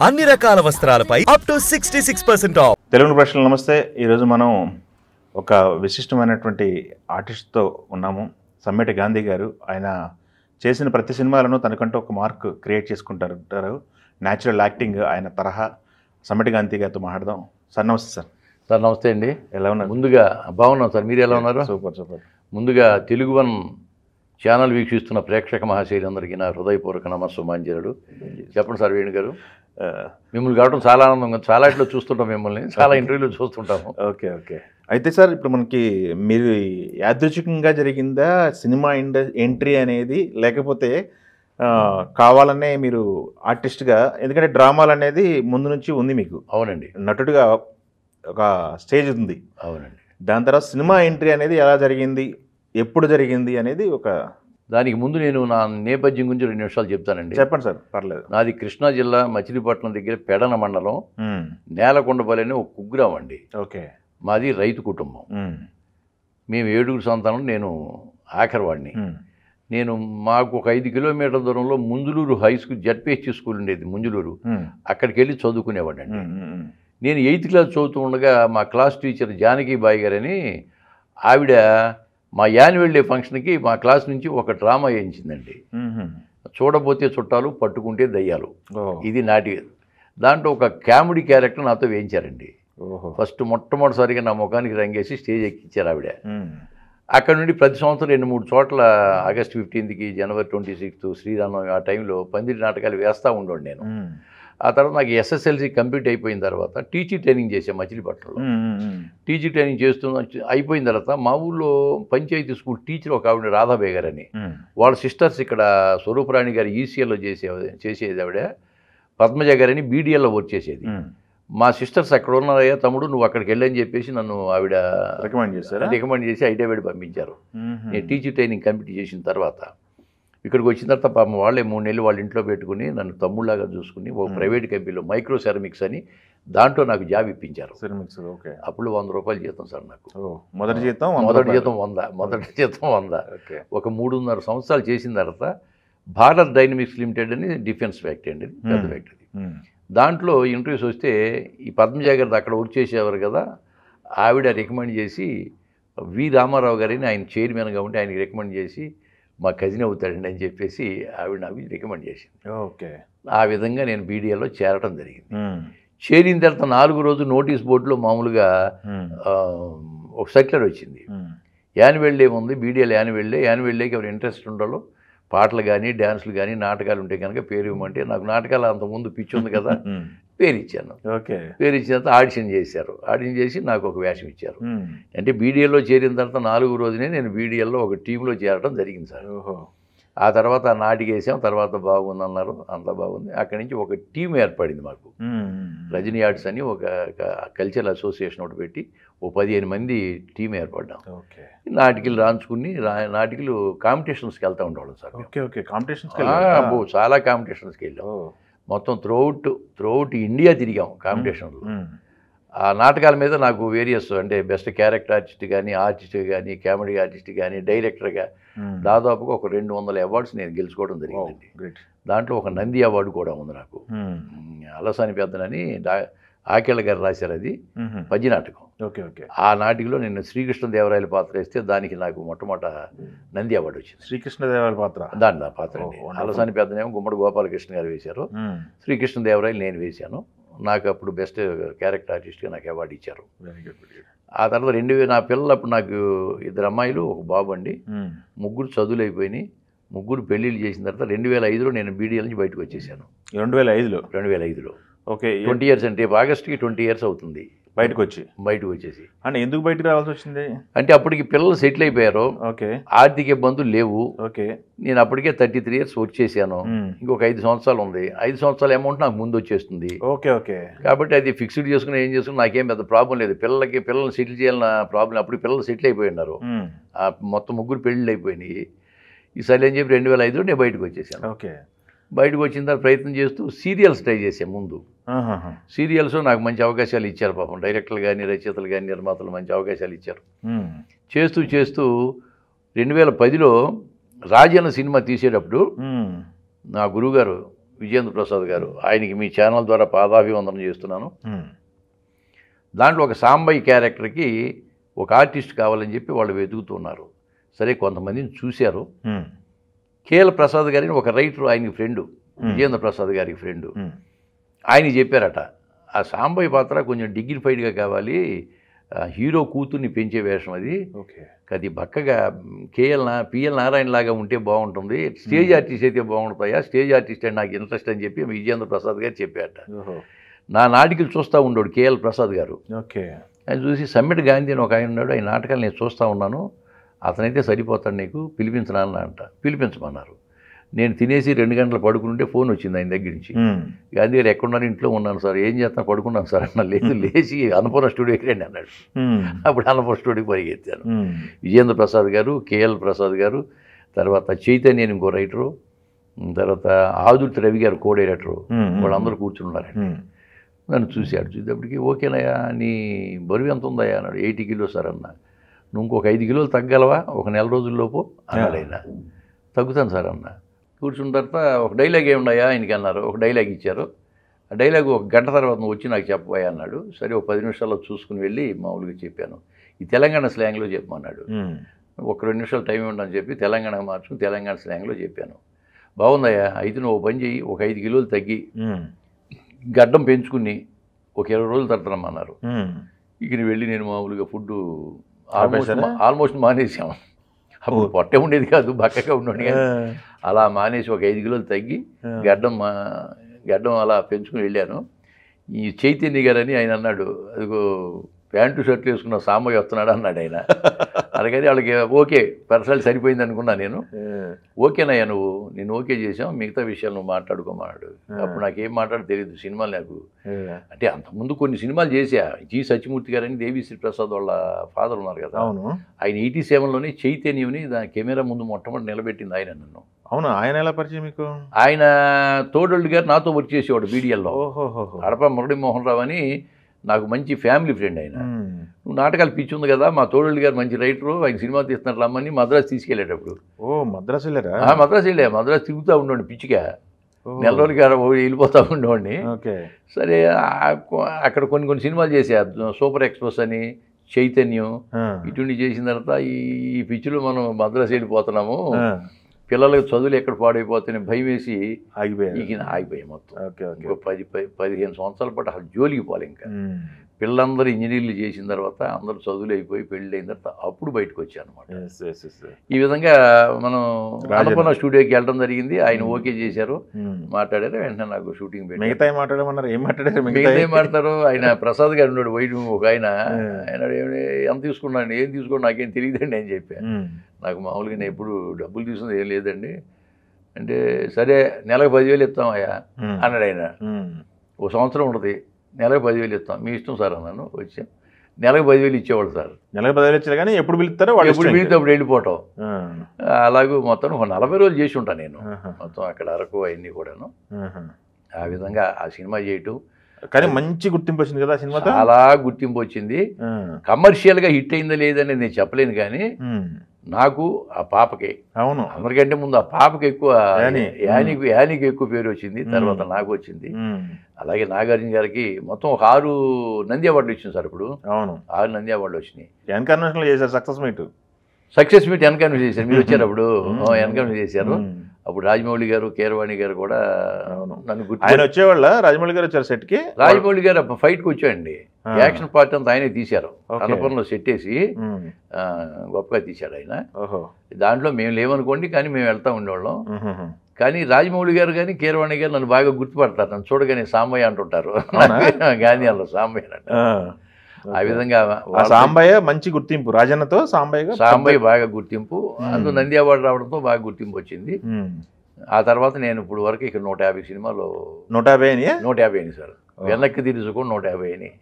అన్ని రకాల వస్త్రాలపై up to 66% of. Telugu ప్రశ్నలు నమస్తే. ఈరోజు మనం ఒక విశిష్టమైనటువంటి ఆర్టిస్ట్తో ఉన్నాము. సమ్మెటి గాంధీ గారు. ఆయన చేసిన ప్రతి సినిమాలను తనకంటూ ఒక మార్క్ క్రియేట్ చేసుకుంటారు. న్యాచురల్ యాక్టింగ్ ఆయన తరహా. సమ్మెటి గాంధీ గారితో మాట్లాడదాం. సార్ నమస్తే. సార్ నమస్తే అండి. ఎలా ఉన్నారు? ముందుగా బాగున్నాం సార్, మీరు ఎలా ఉన్నారు? Super super. ముందుగా తెలుగు వన్ ఛానల్ వీక్షిస్తున్న ప్రేక్షక మహాశైలందరికీ నా హృదయపూర్వక నమస్సుమాంజలుడు. చెప్పండి సార్ వేణు గారు. మిమ్మల్ని కావడం చాలా ఆనందంగా, చాలా ఇట్లో చూస్తుంటాం, మిమ్మల్ని చాలా ఇంటర్వ్యూలో చూస్తుంటాము. Okay okay. అయితే సార్ ఇప్పుడు మనకి మీరు యాదృచ్ఛికంగా జరిగిందా సినిమా ఎంట్రీ అనేది, లేకపోతే కావాలనే మీరు ఆర్టిస్ట్గా, ఎందుకంటే డ్రామాలు అనేది ముందు నుంచి ఉంది మీకు? అవునండి, నటుడిగా ఒక స్టేజ్ ఉంది. అవునండి. దాని తర్వాత సినిమా ఎంట్రీ అనేది ఎలా జరిగింది, ఎప్పుడు జరిగింది అనేది ఒక దానికి ముందు నేను నా నేపథ్యం గురించి 2 నిమిషాలు చెప్తానండి. చెప్పండి సార్, పర్లేదు. నాది కృష్ణా జిల్లా మచిలీపట్నం దగ్గర పెడన మండలం నేలకొండపల్లి అనే ఒక కుగ్రామం అండి. ఓకే. మాది రైతు కుటుంబం. మేము 7 సంతానం, నేను ఆఖరివాడిని. మాకు ఒక 5 కిలోమీటర్ల దూరంలో Munjuluru high school, ZPH school ఉండేది ముంజులూరు. అక్కడికి వెళ్ళి చదువుకునేవాడండి. నేను 8th క్లాస్ చదువుతూ ఉండగా మా క్లాస్ టీచర్ జానకీబాయి గారని ఆవిడ మా యాన్యువల్ డే ఫంక్షన్కి మా క్లాస్ నుంచి ఒక డ్రామా వేయించిందండి. చూడబోతే చుట్టాలు, పట్టుకుంటే దయ్యాలు. ఇది నాటి దాంట్లో ఒక కామెడీ క్యారెక్టర్ నాతో వేయించారండి. ఫస్ట్ మొట్టమొదటిసారిగా నా ముఖానికి రంగేసి స్టేజ్ ఎక్కించారు ఆవిడ. అక్కడ నుండి ప్రతి సంవత్సరం 2-3 చోట్ల ఆగస్ట్ 15కి, జనవరి 26th, శ్రీరామనవమి ఆ టైంలో పందిరి నాటకాలు వేస్తూ ఉండేవాడు నేను. ఆ తర్వాత నాకు SSLC కంప్లీట్ అయిపోయిన తర్వాత టీచింగ్ ట్రైనింగ్ చేశాను మచిలీపట్నంలో. టీచింగ్ ట్రైనింగ్ అయిపోయిన తర్వాత మా ఊళ్ళో పంచాయతీ స్కూల్ టీచర్ ఒక ఆవిడ రాధాబాయి గారని, వాళ్ళ సిస్టర్స్ ఇక్కడ స్వరూపరాణి గారు ECLలో చేసేది ఆవిడ, పద్మజ గారని BDLలో వర్క్ చేసేది. మా సిస్టర్స్ అక్కడ ఉన్నారయ్యా తమ్ముడు, నువ్వు అక్కడికి వెళ్ళని చెప్పేసి నన్ను ఆవిడ రికమెండ్ చేసి హైదరాబాద్ పంపించారు. నేను టీచింగ్ ట్రైనింగ్ కంప్లీట్ చేసిన తర్వాత ఇక్కడికి వచ్చిన తర్వాత పాపం వాళ్ళే 3 నెలలు వాళ్ళ ఇంట్లో పెట్టుకుని నన్ను తమ్ముళ్ళలాగా చూసుకుని ఒక ప్రైవేట్ కంపెనీలో మైక్రో సెరమిక్స్ అని దాంట్లో నాకు జాబ్ ఇప్పించారు. అప్పుడు 100 రూపాయలు జీతం సార్ నాకు. మొదటి జీతం 100. ఒక 3.5 సంవత్సరాలు చేసిన తర్వాత భారత్ డైనమిక్స్ లిమిటెడ్ అని డిఫెన్స్ ఫ్యాక్టరీ అండి, పెద్ద ఫ్యాక్టరీ. దాంట్లో ఇంటర్వ్యూస్ వస్తే ఈ పద్మజ గారిది అక్కడ వర్క్ చేసేవారు కదా, ఆవిడ రికమెండ్ చేసి వి రామారావు గారిని ఆయన చైర్మన్గా ఉంటే ఆయనకి రికమెండ్ చేసి మా కజిన్ అవుతాడండి అని చెప్పేసి ఆవిడ నాకు రికమెండ్ చేసింది. ఓకే. ఆ విధంగా నేను BDLలో చేరటం జరిగింది. చేరిన తర్వాత 4 రోజు నోటీస్ బోర్డులో మామూలుగా ఒక సర్క్యులర్ వచ్చింది. యాన్యువల్ డే ఉంది, BDL యాన్యువల్ డేకి ఎవరు ఇంట్రెస్ట్ ఉండాలో పాటలు కానీ డ్యాన్సులు కానీ నాటకాలు ఉంటే కనుక పేరు ఇవ్వమంటే, నాకు నాటకాలు అంతకుముందు పిచ్చి ఉంది కదా, పేరు ఇచ్చాను. పేరు ఇచ్చిన తర్వాత ఆడిషన్ చేశారు. ఆడిషన్ చేసి నాకు ఒక వేషం ఇచ్చారు. అంటే BDLలో చేరిన తర్వాత 4వ రోజునే నేను BDLలో ఒక టీంలో చేరడం జరిగింది సార్. ఆ తర్వాత నాటికి వేసాం. తర్వాత బాగుందన్నారు, అంతా బాగుంది. అక్కడి నుంచి ఒక టీం ఏర్పడింది మాకు. రజనీ ఆర్ట్స్ అని ఒక కల్చరల్ అసోసియేషన్ ఒకటి పెట్టి ఓ 15 మంది టీం ఏర్పడ్డాం. నాటికలు రాంచుకుని నాటికలు కాంపిటీషన్స్కి వెళ్తూ ఉండేవాళ్ళం సార్. చాలా కాంపిటీషన్స్కి వెళ్ళాం. మొత్తం త్రూఅవుట్ ఇండియా తిరిగాం కాంపిటీషన్లో. ఆ నాటకాల మీద నాకు వేరియస్, అంటే బెస్ట్ క్యారెక్టర్ ఆర్టిస్ట్ కానీ, కానీ, కామెడీ ఆర్టిస్ట్ కానీ, డైరెక్టర్గా దాదాపుగా ఒక 200 అవార్డ్స్ నేను గెలుచుకోవడం జరిగిందండి. దాంట్లో ఒక నంది అవార్డు కూడా ఉంది నాకు. అలసాని పెద్దనని ఆకేళ్ళ గారు రాశారు, అది పద్య నాటకం. ఆ నాటికలో నేను శ్రీకృష్ణదేవరాయల పాత్ర వేస్తే దానికి నాకు మొట్టమొదట నంది అవార్డు వచ్చింది. శ్రీకృష్ణదేవరాయల పాత్ర దాంట్లో ఆ పాత్ర అండి. అలసాని పెద్దనేమో గుమ్మడి గోపాలకృష్ణ గారు వేశారు, శ్రీకృష్ణదేవరాయలు నేను వేశాను. నాకు అప్పుడు బెస్ట్ క్యారెక్టర్ ఆర్టిస్ట్గా నాకు అవార్డు ఇచ్చారు. ఆ తర్వాత నా పిల్లలు అప్పుడు నాకు 2 అమ్మాయిలు, ఒక బాబు అండి. 3 చదువులు అయిపోయినాయి. 3 పెళ్ళిళ్ళు చేసిన తర్వాత 2005లో నేను BDL నుంచి బయటకు వచ్చేసాను. 2005లో. ఓకే. 20 years అంటే ఆగస్ట్కి 20 years అవుతుంది బయటకు వచ్చేసి. అంటే ఎందుకు బయటకు రావాల్సి వచ్చింది అంటే అప్పటికి పిల్లలు సెటిల్ అయిపోయారు. ఆర్థిక ఇబ్బందులు లేవు. నేను అప్పటికే 33 years వర్క్ చేశాను. ఇంకొక 5 సంవత్సరాలు ఉంది. 5 సంవత్సరాల అమౌంట్ నాకు ముందు వచ్చేస్తుంది. కాబట్టి అది ఫిక్స్డ్ చేసుకుని ఏం చేసుకుని నాకేం పెద్ద ప్రాబ్లం లేదు. పిల్లల్ని సెటిల్ చేయాలన్న ప్రాబ్లం. అప్పుడు పిల్లలు సెటిల్ అయిపోయి ఉన్నారు. మొత్తం 3 పెళ్ళిళ్ళు అయిపోయినాయి. ఈసారి ఏం చెప్పి 2005లో నేను బయటకు వచ్చేసాను. బయటకు వచ్చిన తర్వాత ప్రయత్నం చేస్తూ సీరియల్స్ ట్రై చేసాను ముందు. సీరియల్స్ నాకు మంచి అవకాశాలు ఇచ్చారు పాపం. డైరెక్టర్లు కానీ, రచయితలు కానీ, నిర్మాతలు మంచి అవకాశాలు ఇచ్చారు. చేస్తూ 2010లో రాజన్న సినిమా తీసేటప్పుడు నా గురువుగారు విజయేంద్ర ప్రసాద్ గారు, ఆయనకి మీ ఛానల్ ద్వారా పాదాభివందనం చేస్తున్నాను. దాంట్లో ఒక సాంబయ్య క్యారెక్టర్కి ఒక ఆర్టిస్ట్ కావాలని చెప్పి వాళ్ళు వెతుకుతున్నారు. సరే, కొంతమందిని చూశారు. కేఎల్ ప్రసాద్ గారిని ఒక రైటర్, ఆయనకి ఫ్రెండు, విజయేంద్ర ప్రసాద్ గారికి ఫ్రెండు, ఆయనకి చెప్పారట, ఆ సాంబయ్య పాత్ర కొంచెం డిగ్నిఫైడ్గా కావాలి, హీరో కూతుర్ని పెంచే వేషం అది, అది బక్కగా పిఎల్ నారాయణ లాగా ఉంటే బాగుంటుంది, స్టేజ్ ఆర్టిస్ట్ అయితే బాగుంటుందా, స్టేజ్ ఆర్టిస్ట్ అంటే నాకు ఇంట్రెస్ట్ అని చెప్పి విజయేంద్ర ప్రసాద్ గారు చెప్పారట. నా నాటికలు చూస్తూ ఉండేవాడు కేఎల్ ప్రసాద్ గారు. ఆయన చూసి సమ్మెట్ గాంధీ అని ఒక ఆయన ఉన్నాడు, ఆయన నాటకాలు నేను చూస్తూ ఉన్నాను, అతనైతే సరిపోతాడు, నీకు పిలిపించనా అంట. పిలిపించమన్నారు. నేను తినేసి 2 గంటలు పడుకుంటే ఫోన్ వచ్చింది ఆయన దగ్గర నుంచి. గాంధీ గారు ఎక్కడున్నారు? ఇంట్లో ఉన్నాను సార్. ఏం చేస్తాను? పడుకున్నాను సార్ అన్న. లేదు, లేచి అన్నపూర్ణ స్టూడియోకి రండి అన్నాడు. అప్పుడు అన్నపూర్ణ స్టూడియోకి పరిగెత్తాను. విజయేంద్ర ప్రసాద్ గారు, కేఎల్ ప్రసాద్ గారు, తర్వాత చైతన్య ఇంకో రైటరు, తర్వాత ఆదుర్తి రవి గారు కో డైరెక్టరు, వాళ్ళందరూ కూర్చున్నారండి. నన్ను చూశాడు. చూసేటప్పటికి, ఓకేనయ్యా, నీ బరువు ఎంత ఉందయ్యా అన్నాడు. 80 కిలోస్ సార్ అన్న. నువ్వు ఇంకొక 5 కిలోలు తగ్గలవా ఒక నెల రోజుల్లోపు అన్నాడు ఆయన. తగ్గుతాను సార్ అన్న. కూర్చున్న తర్వాత ఒక డైలాగ్ ఏమున్నాయా ఆయనకి అన్నారు. ఒక డైలాగ్ ఇచ్చారు. ఆ డైలాగ్ 1 గంట తర్వాత నువ్వు వచ్చి నాకు చెప్పబోయా అన్నాడు. సరే, ఒక 10 నిమిషాల్లో చూసుకుని వెళ్ళి మామూలుగా చెప్పాను. ఈ తెలంగాణ స్లాంగ్లో చెప్పమన్నాడు. ఒక 2 నిమిషాలు టైం ఉండని చెప్పి తెలంగాణ మార్చుకుని తెలంగాణ స్లాంగ్లో చెప్పాను. బాగుందయ్యా, అయితే నువ్వు ఒక పని చెయ్యి, ఒక 5 కిలోలు తగ్గి గడ్డం పెంచుకుని ఒక 20 రోజులు తడతానమన్నారు. ఇక వెళ్ళి నేను మామూలుగా ఫుడ్ ఆల్మోస్ట్ మానేసాము. అప్పుడు పొట్టే ఉండేది కాదు, బక్కగా ఉండేది కాదు. అలా మానేసి ఒక 5 కిలోలు తగ్గి గడ్డం అలా పెంచుకుని వెళ్ళాను. ఈ చైతన్య గారని ఆయన అన్నాడు, అదిగో ప్యాంటు షర్ట్లు వేసుకున్న సాంబయ్య వస్తున్నాడు అన్నాడు ఆయన. అలాగని వాళ్ళకి ఓకే, పర్సనల్ సరిపోయింది అనుకున్నా నేను. ఓకేనయ్యా, నేను ఓకే చేసాం, మిగతా విషయాలు నువ్వు మాట్లాడుకోమన్నాడు. అప్పుడు నాకేం మాట్లాడో తెలియదు. సినిమాలు నాకు అంటే అంతకుముందు కొన్ని సినిమాలు చేశా. జి సత్యమూర్తి గారని దేవిశ్రీ ప్రసాద్ వాళ్ళ ఫాదర్ ఉన్నారు కదా, ఆయన 87లోనే చైతన్యని దాని కెమెరా ముందు మొట్టమొదటి నిలబెట్టింది ఆయన నన్ను. అవును, ఆయన ఎలా పరిచయం మీకు? ఆయన తోడళ్ళు గారు నాతో వర్క్ చేసేవాడు బీడిఎల్లో. అడప మురళీమోహన్ రావు అని నాకు మంచి ఫ్యామిలీ ఫ్రెండ్ ఆయన. నువ్వు నాటకాలు పిచ్చి ఉంది కదా, మా తోడళ్ళు గారు మంచి రైటరు, ఆయన సినిమా తీస్తున్నట్లు రమ్మని మద్రాసు తీసుకెళ్ళేటప్పుడు. మద్రాసు వెళ్ళారా? మద్రాసు వెళ్ళా. మద్రాసు తిరుగుతూ ఉండేవాడిని పిచ్చిగా, నెల రోజులకి వెళ్ళిపోతూ ఉండేవాడిని. సరే, అక్కడ కొన్ని సినిమాలు చేశా. సూపర్ ఎక్స్ప్రెస్ అని, చైతన్యం, ఇటువంటి చేసిన తర్వాత ఈ పిచ్చిలో మనం మద్రాసు వెళ్ళిపోతున్నాము, పిల్లలకు చదువులు ఎక్కడ పాడైపోతాయని భయం వేసి ఆగిపోయాయి మొత్తం. 10-15 సంవత్సరాల పాటు అసలు జోలికి పోలే. ఇంకా పిల్లలందరూ ఇంజనీర్లు చేసిన తర్వాత అందరూ చదువులు అయిపోయి పెళ్ళి అయిన తర్వాత అప్పుడు బయటకు వచ్చాను అనమాట. ఈ విధంగా మనం అన్నపూర్ణ స్టూడియోకి వెళ్ళడం జరిగింది. ఆయన ఓకే చేశారు, మాట్లాడారు. వెంటనే నాకు షూటింగ్ పెట్టి మిగతా మాట్లాడమన్నారు. ఏం మాట్లాడతారు? ఆయన ప్రసాద్ గారు ఉన్నాడు, వైట్ ఒక ఆయన. ఆయన ఎంత తీసుకున్నాను, ఏం తీసుకోండి నాకేం తెలియదండి అని చెప్పాను. నాకు మామూలుగా నేను ఎప్పుడు డబ్బులు తీసుకున్నది ఏం లేదండి అంటే, సరే నెలకు 10,000 ఇస్తామయ్యా అన్నాడు ఆయన. 1 సంవత్సరం ఉంటుంది, నెలకు 10,000 ఇస్తాం, మీ ఇష్టం సార్ అన్నాను. వచ్చాం. నెలకు 10,000 ఇచ్చేవాళ్ళు సార్. నెలకు 10,000 ఇచ్చారు కానీ ఎప్పుడు పిలుస్తారో ఎప్పుడు పిలితే అప్పుడు వెళ్ళిపోవటం. అలాగే మొత్తం ఒక 40 రోజులు చేసి ఉంటాను నేను మొత్తం అక్కడ అరకు అవన్నీ కూడాను. ఆ విధంగా ఆ సినిమా చేయటం. కానీ మంచి గుర్తింపు వచ్చింది కదా సినిమా. చాలా గుర్తింపు వచ్చింది. కమర్షియల్గా హిట్ అయిందా లేదని నేను చెప్పలేను, కానీ నాకు ఆ పాపకి, అవును, అందరికంటే ముందు ఆ పాపకి ఎక్కువ, యానికి ఎక్కువ పేరు వచ్చింది. తర్వాత నాకు వచ్చింది. అలాగే నాగార్జున గారికి మొత్తం ఒక 6 నంది అవార్డులు వచ్చింది సార్. ఇప్పుడు అవును, 6 నంది అవార్డులు వచ్చినాయి. ఎన్కన్వెన్షన్ చేశారు, సక్సెస్ మీట్ ఎన్కన్వెన్స్ చేశారు. మీరు వచ్చారు అప్పుడు, ఎన్కన్వెన్స్ చేశారు. అప్పుడు రాజమౌళి గారు, కీరవాణి గారు కూడా నన్ను ఆయన వచ్చేవాళ్ళ. రాజమౌళి గారు వచ్చారు సెట్కి. రాజమౌళి గారు ఫైట్కి వచ్చాయండి. యాక్షన్ పార్ట్ అంతా ఆయనే తీశారు. అన్నపూర్ణలో సెట్ వేసి గొప్పగా తీశాడు ఆయన. దాంట్లో మేము లేవనుకోండి, కానీ మేము వెళ్తూ ఉండేవాళ్ళం. కానీ రాజమౌళి గారు కానీ కీరవాణి గారు నన్ను బాగా గుర్తుపడతారు. నన్ను చూడగానే సాంబయ్య అంటుంటారు. గాంధీ అన్న సాంబయ్య అంట. ఆ విధంగా సాంబయ్య మంచి గుర్తింపు. రాజన్నతో సాంబయ్య బాగా గుర్తింపు. అందులో నంది అవార్డు రావడంతో బాగా గుర్తింపు వచ్చింది. ఆ తర్వాత నేను ఇప్పుడు వరకు ఇక్కడ 150 సినిమాలు 150 150 సార్. వెనక్కి తీసుకో 150 అని.